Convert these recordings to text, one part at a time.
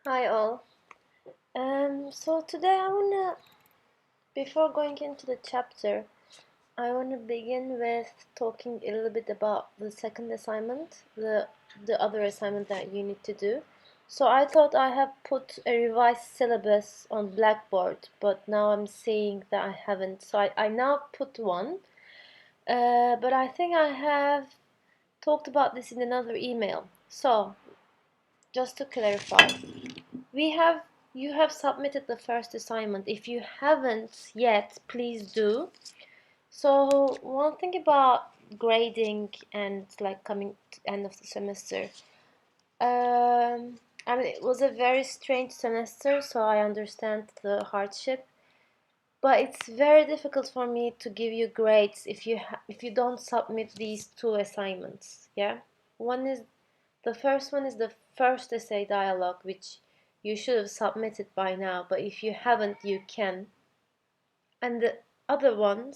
Hi all. So today before going into the chapter, I wanna begin with talking a little bit about the second assignment, the other assignment that you need to do. So I thought I have put a revised syllabus on Blackboard, but now I'm seeing that I haven't. So I now put one, but I think I have talked about this in another email. So just to clarify. We have You have submitted the first assignment. If you haven't yet, please do. So one thing about grading and like coming to end of the semester. I mean, it was a very strange semester, so I understand the hardship. But it's very difficult for me to give you grades if you don't submit these two assignments. Yeah, one is the first one is the first essay dialogue, which you should have submitted by now, but if you haven't, you can. And the other one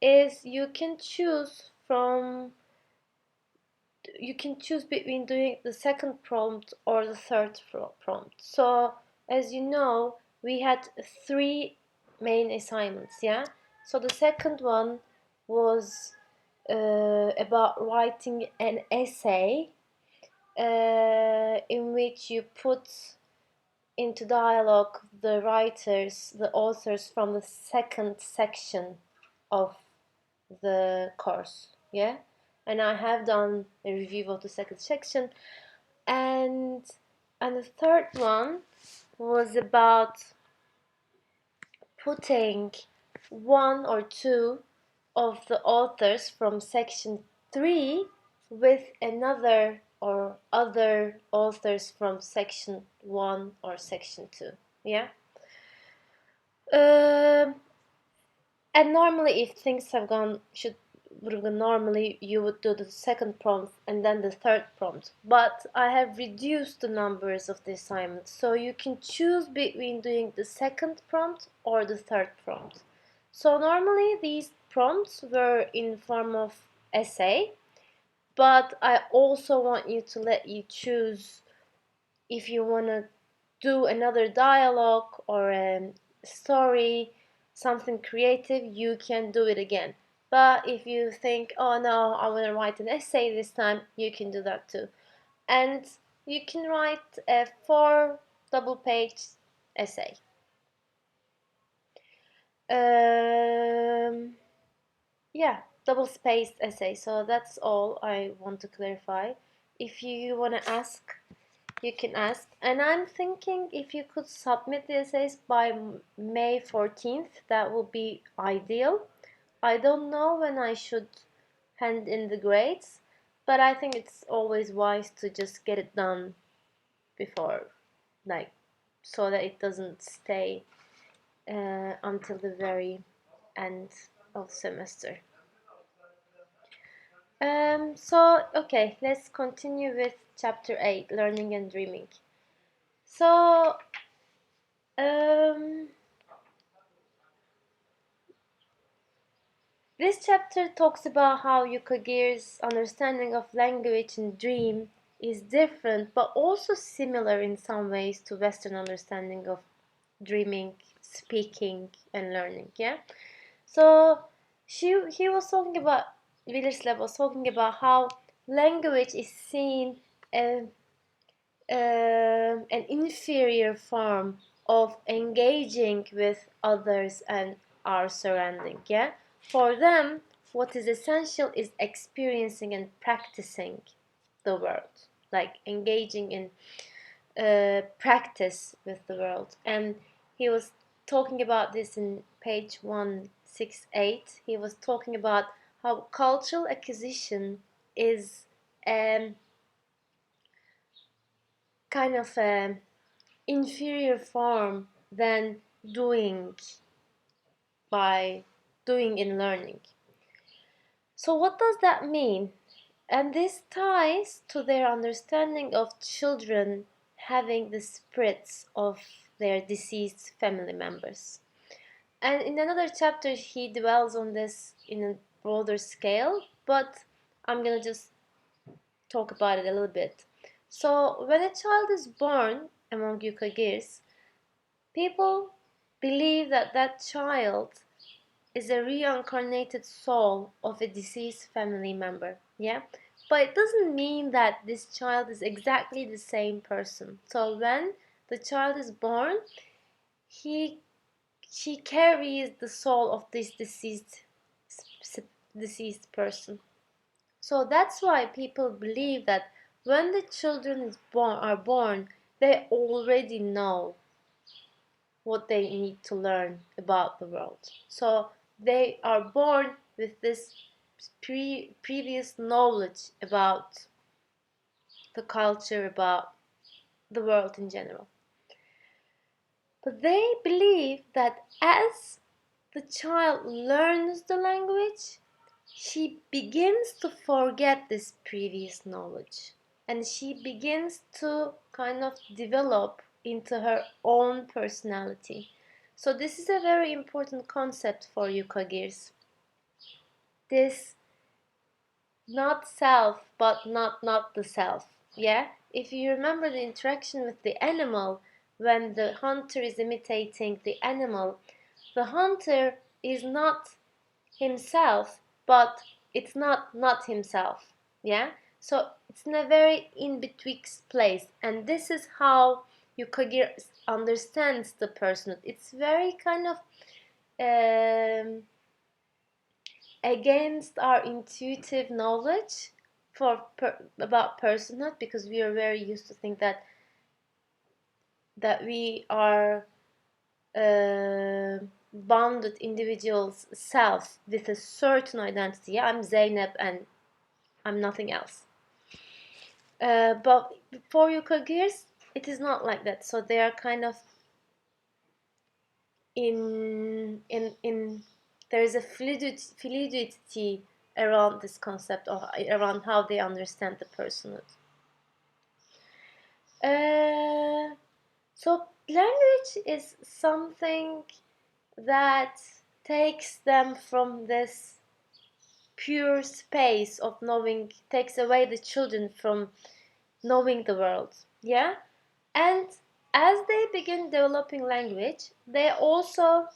is you can choose between doing the second prompt or the third prompt. So as you know, we had three main assignments, yeah? So the second one was about writing an essay in which you put into dialogue the authors from the second section of the course. Yeah, and I have done a review of the second section, and the third one was about putting one or two of the authors from section 3 with another or other authors from section 1 or section 2. Yeah. Um, and normally, if things have gone should would have gone normally, you would do the second prompt and then the third prompt. But I have reduced the numbers of the assignments, so you can choose between doing the second prompt or the third prompt. So normally these prompts were in form of essay, but I also want you to let you choose if you want to do another dialogue or a story, something creative, you can do it again. But if you think, oh no, I want to write an essay this time, you can do that too. And you can write a 4 double page essay. Yeah, double spaced essay. So that's all I want to clarify. If you want to ask, you can ask. And I'm thinking if you could submit the essays by May 14th, that would be ideal. I don't know when I should hand in the grades, but I think it's always wise to just get it done before, like, so that it doesn't stay until the very end of the semester. Okay, let's continue with chapter 8, learning and dreaming. So, this chapter talks about how Yukagir's understanding of language and dream is different but also similar in some ways to Western understanding of dreaming, speaking, and learning. Yeah. So he was talking about Willerslev was talking about how language is seen as an inferior form of engaging with others and our surrounding. Yeah, for them, what is essential is experiencing and practicing the world, like engaging in practice with the world. And he was talking about this in page 168. He was talking about how cultural acquisition is kind of a inferior form than doing by doing in learning. So what does that mean? And this ties to their understanding of children having the spirits of their deceased family members. And in another chapter he dwells on this in a broader scale, but I'm gonna just talk about it a little bit. So when a child is born among Yukagirs, people believe that that child is a reincarnated soul of a deceased family member. Yeah, but it doesn't mean that this child is exactly the same person. So when the child is born, he she carries the soul of this deceased person. So that's why people believe that when the children are born, they already know what they need to learn about the world. So they are born with this previous knowledge about the culture, about the world in general. But they believe that as the child learns the language, she begins to forget this previous knowledge, and she begins to kind of develop into her own personality. So this is a very important concept for Yukagirs. This not self, but not the self. Yeah? If you remember the interaction with the animal, when the hunter is imitating the animal, the hunter is not himself, but it's not himself. Yeah, so it's in a very in betwixt place, and this is how Yukagir understands the person. It's very kind of against our intuitive knowledge about personhood, because we are very used to think that we are bounded individuals self with a certain identity. Yeah, I'm Zeynep and I'm nothing else. But for Yukagirs, it is not like that. So they are kind of in there is a fluidity around this concept, or around how they understand the personhood. So language is something that takes them from this pure space of knowing, takes away the children from knowing the world. Yeah, and as they begin developing language, they also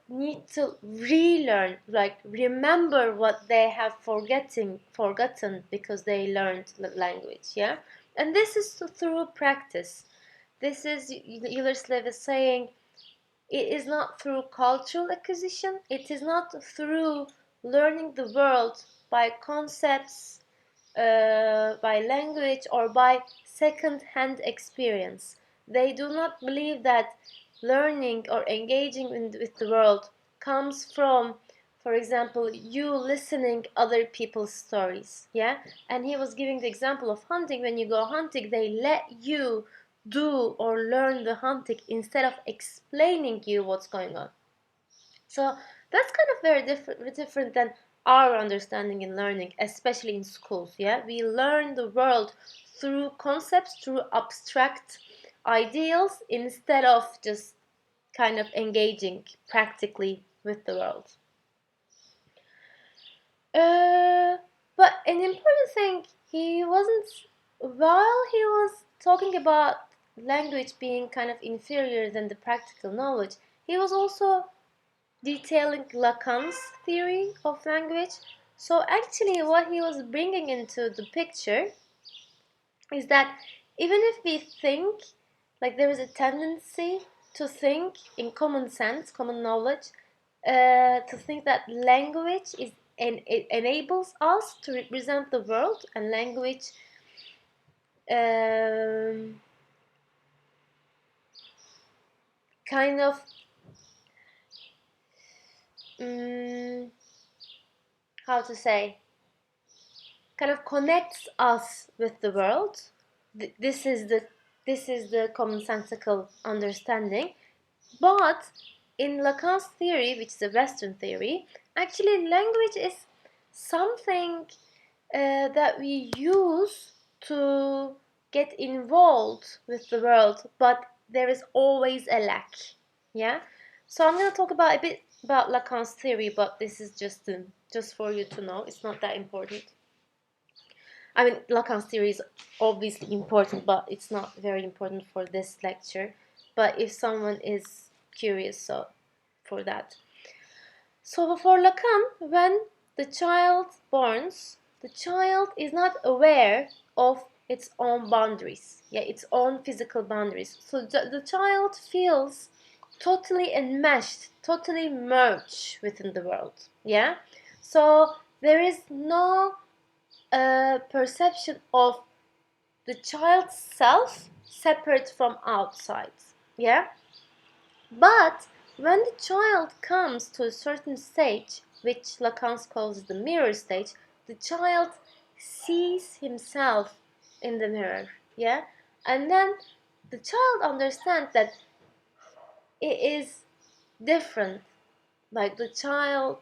need to relearn, like remember what they have forgotten because they learned the language. Yeah, and this is through practice. This is, Gilderslev is saying, it is not through cultural acquisition, it is not through learning the world by concepts, by language, or by second-hand experience. They do not believe that learning or engaging with the world comes from, for example, you listening other people's stories. Yeah, and he was giving the example of hunting. When you go hunting, they let you do or learn the hunting instead of explaining you what's going on. So that's kind of very different than our understanding in learning, especially in schools. Yeah, we learn the world through concepts, through abstract ideals, instead of just kind of engaging practically with the world. But an important thing, he wasn't, while he was talking about language being kind of inferior than the practical knowledge, he was also detailing Lacan's theory of language. So actually what he was bringing into the picture is that even if we think, like there is a tendency to think in common sense, common knowledge, to think that language is, and it enables us to represent the world, and language kind of how to say, kind of connects us with the world. This is the commonsensical understanding. But in Lacan's theory, which is a Western theory, actually language is something that we use to get involved with the world, but there is always a lack. Yeah. So I'm going to talk about a bit about Lacan's theory, but this is just for you to know. It's not that important. I mean, Lacan's theory is obviously important, but it's not very important for this lecture. But if someone is curious, so for that. So for Lacan, when the child borns, the child is not aware of its own boundaries, its own physical boundaries. So the child feels totally enmeshed, totally merged within the world. So there is no perception of the child's self separate from outside. But when the child comes to a certain stage, which Lacan calls the mirror stage, the child sees himself in the mirror. And then the child understands that it is different, like the child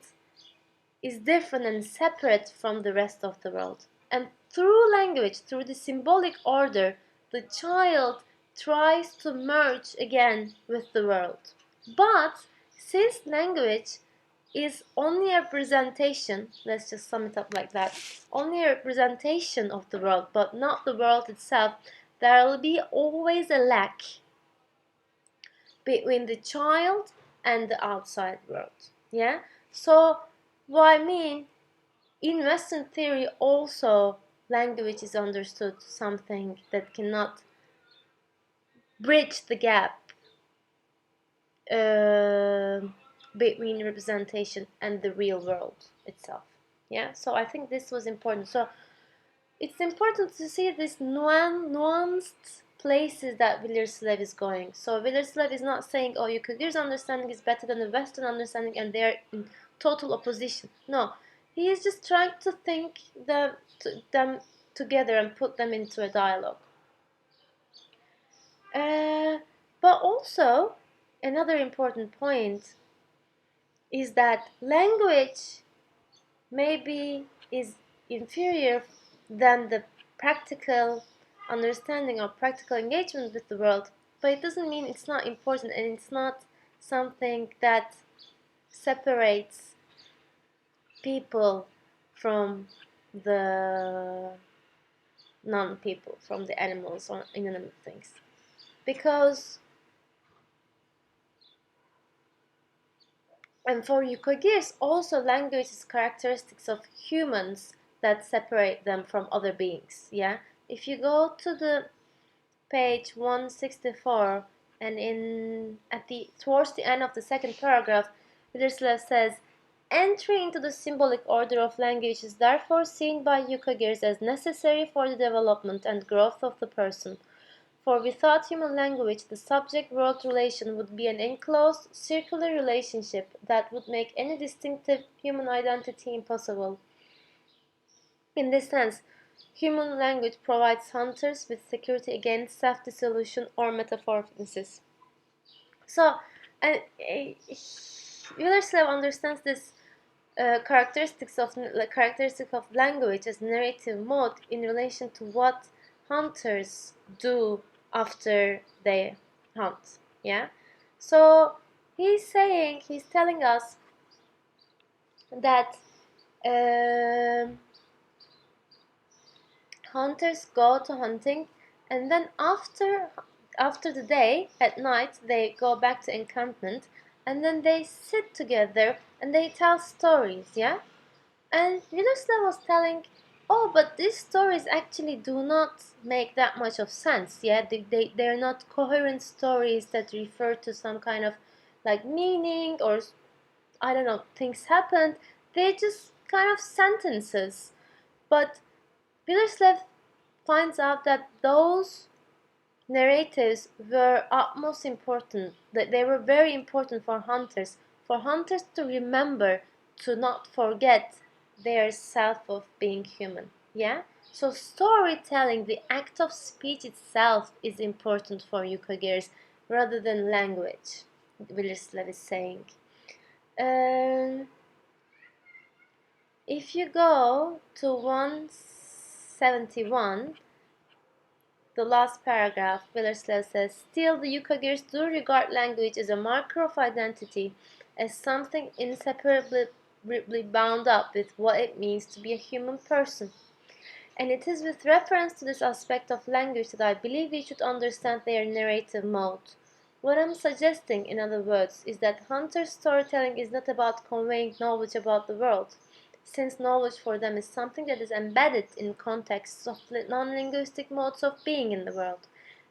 is different and separate from the rest of the world. And through language, through the symbolic order, the child tries to merge again with the world. But since language is only a representation, let's just sum it up like that, only a representation of the world, but not the world itself, there will be always a lack between the child and the outside world. So what I mean, in Western theory also language is understood something that cannot bridge the gap between representation and the real world itself. So I think this was important. So it's important to see this nuanced places that Willerslev is going. So Willerslev is not saying, oh, Yukagi's understanding is better than the Western understanding and they're in total opposition. No, he is just trying to think them together and put them into a dialogue. But also, another important point is that language maybe is inferior than the practical understanding or practical engagement with the world, but it doesn't mean it's not important, and it's not something that separates people from the non-people, from the animals or inanimate things. Because, and for Yukagirs, also language is characteristics of humans that separate them from other beings. If you go to the page 164 and towards the end of the second paragraph, Willerslev says, entry into the symbolic order of language is therefore seen by Yukagirs as necessary for the development and growth of the person. For without human language, the subject-world relation would be an enclosed, circular relationship that would make any distinctive human identity impossible. In this sense, human language provides hunters with security against self-dissolution or metamorphosis. So, Willerslev understands this characteristic of language as narrative mode in relation to what hunters do after they hunt. So he's telling us that hunters go to hunting, and then after the day, at night, they go back to encampment, and then they sit together and they tell stories. And Willerslev was telling, oh, but these stories actually do not make that much of sense. They're not coherent stories that refer to some kind of like meaning, or I don't know, things happened. They're just kind of sentences. But Willerslev finds out that those narratives were utmost important, that they were very important for hunters to remember, to not forget their self of being human. So storytelling, the act of speech itself, is important for Yukagirs rather than language, Willerslev is saying. If you go to 171, the last paragraph, Willerslev says, still the Yukagirs do regard language as a marker of identity, as something inseparably bound up with what it means to be a human person. And it is with reference to this aspect of language that I believe we should understand their narrative mode. What I'm suggesting, in other words, is that hunters' storytelling is not about conveying knowledge about the world, since knowledge for them is something that is embedded in contexts of non-linguistic modes of being in the world,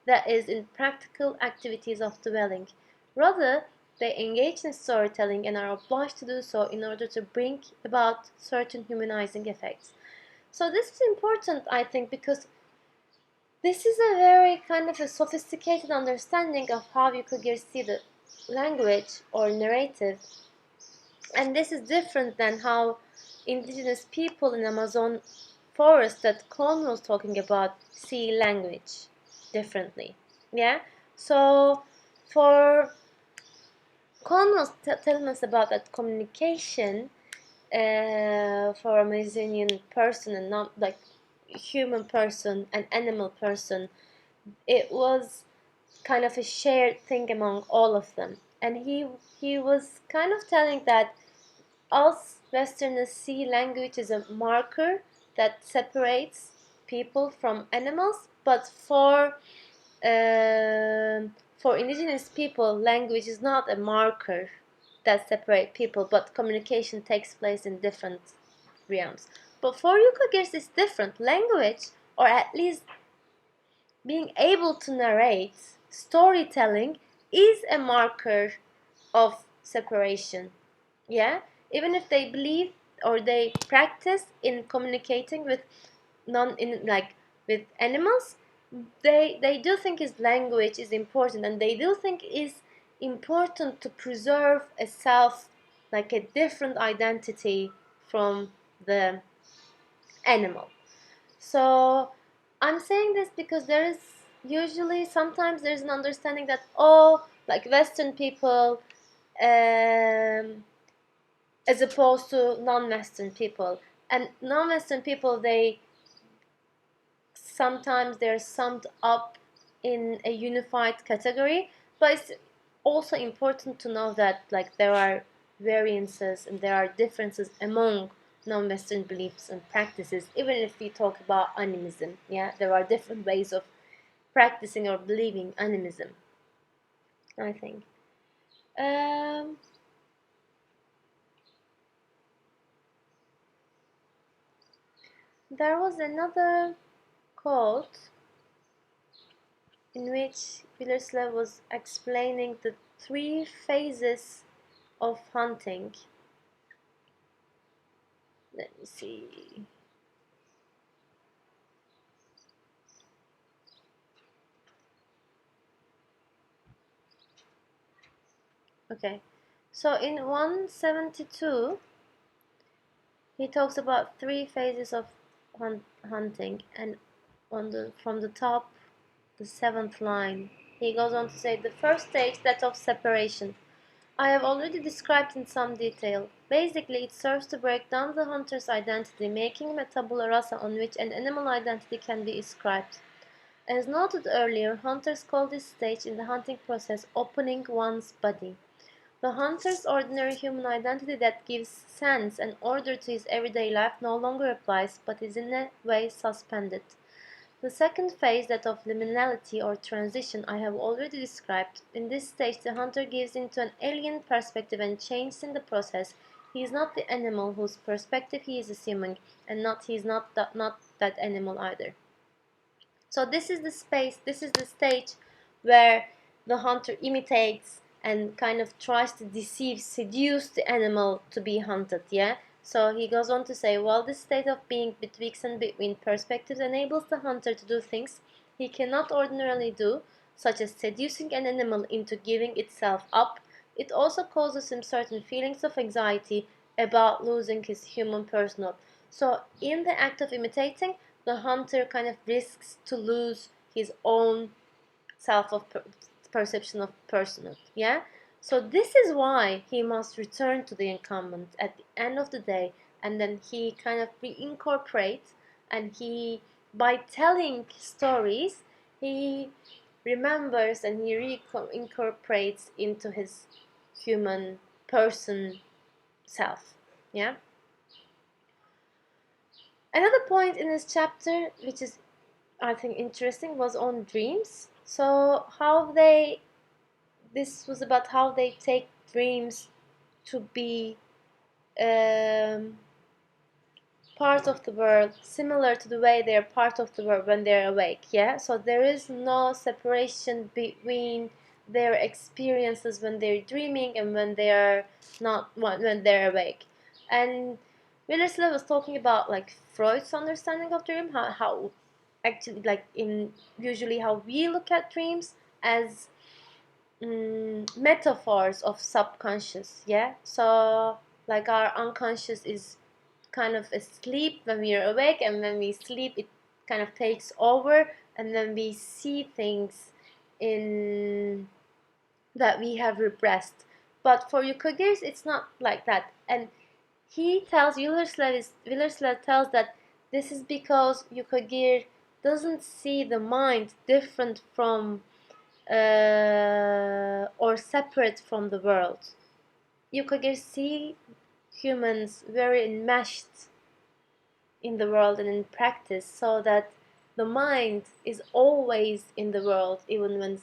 that is, in practical activities of dwelling. Rather, they engage in storytelling and are obliged to do so in order to bring about certain humanizing effects. So this is important, I think, because this is a very kind of a sophisticated understanding of how you could see the language or narrative, and this is different than how indigenous people in Amazon forest that Con was talking about see language differently. Yeah, so for Con was telling us about that communication for a Amazonian person and not like human person and animal person, it was kind of a shared thing among all of them. And he was kind of telling that us Westerners see language as a marker that separates people from animals, but for indigenous people, language is not a marker that separates people, but communication takes place in different realms. But for Yukagirs, it's different. Language, or at least being able to narrate, storytelling, is a marker of separation. Yeah, even if they believe or they practice in communicating with with animals, they do think is language is important, and they do think is important to preserve a self, like a different identity from the animal. So I'm saying this because there is usually sometimes there's an understanding that, oh, like Western people as opposed to non-Western people, and non-Western people, they sometimes they're summed up in a unified category, but it's also important to know that like there are variances and there are differences among non-Western beliefs and practices. Even if we talk about animism, yeah, there are different ways of practicing or believing animism, I think. There was another quote in which Willerslev was explaining the 3 phases of hunting. Let me see. Okay, so in 172, he talks about 3 phases of hunting, and from the top, the 7th line, he goes on to say the first stage, that of separation, I have already described in some detail. Basically, it serves to break down the hunter's identity, making him a tabula rasa on which an animal identity can be inscribed. As noted earlier, hunters call this stage in the hunting process opening one's body. The hunter's ordinary human identity that gives sense and order to his everyday life no longer applies, but is in a way suspended. The second phase, that of liminality or transition, I have already described. In this stage, the hunter gives into an alien perspective and changes in the process. He is not the animal whose perspective he is assuming, and he is not that animal either. So this is the space, this is the stage where the hunter imitates and kind of tries to deceive, seduce the animal to be hunted, yeah? So he goes on to say, while this state of being betwixt and between perspectives enables the hunter to do things he cannot ordinarily do, such as seducing an animal into giving itself up, it also causes him certain feelings of anxiety about losing his human personhood. So in the act of imitating, the hunter kind of risks to lose his own self of perception of personhood. Yeah, so this is why he must return to the incumbent at the end of the day, and then he kind of reincorporates, and he, by telling stories, he remembers and he reincorporates into his human person self. Yeah. Another point in this chapter, which is I think interesting, was on dreams. So this was about how they take dreams to be um, part of the world, similar to the way they're part of the world when they're awake. Yeah, so there is no separation between their experiences when they're dreaming and when they are not, when they're awake. And Willerslev was talking about like Freud's understanding of dream, how actually like in usually how we look at dreams as metaphors of subconscious. Yeah, so like our unconscious is kind of asleep when we are awake, and when we sleep it kind of takes over, and then we see things in that we have repressed. But for Yukagirs it's not like that, and he tells Willerslev tells that this is because Yukagir doesn't see the mind different from or separate from the world. Yukagir see humans very enmeshed in the world and in practice, so that the mind is always in the world, even when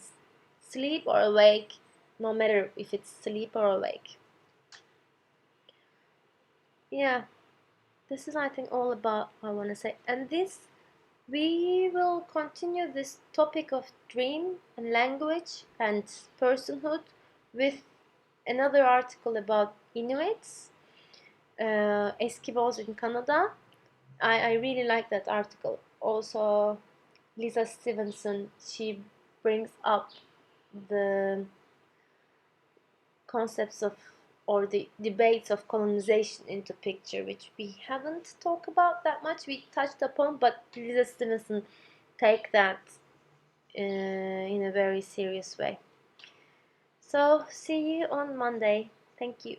sleep or awake, no matter if it's sleep or awake. Yeah, this is I think all about what I want to say. And this we will continue this topic of dream and language and personhood with another article about Inuits, Eskimos in Canada. I really like that article. Also, Lisa Stevenson, she brings up the concepts of or the debates of colonization into picture, which we haven't talked about that much. We touched upon, but Lisa Stevenson take that in a very serious way. So see you on Monday. Thank you.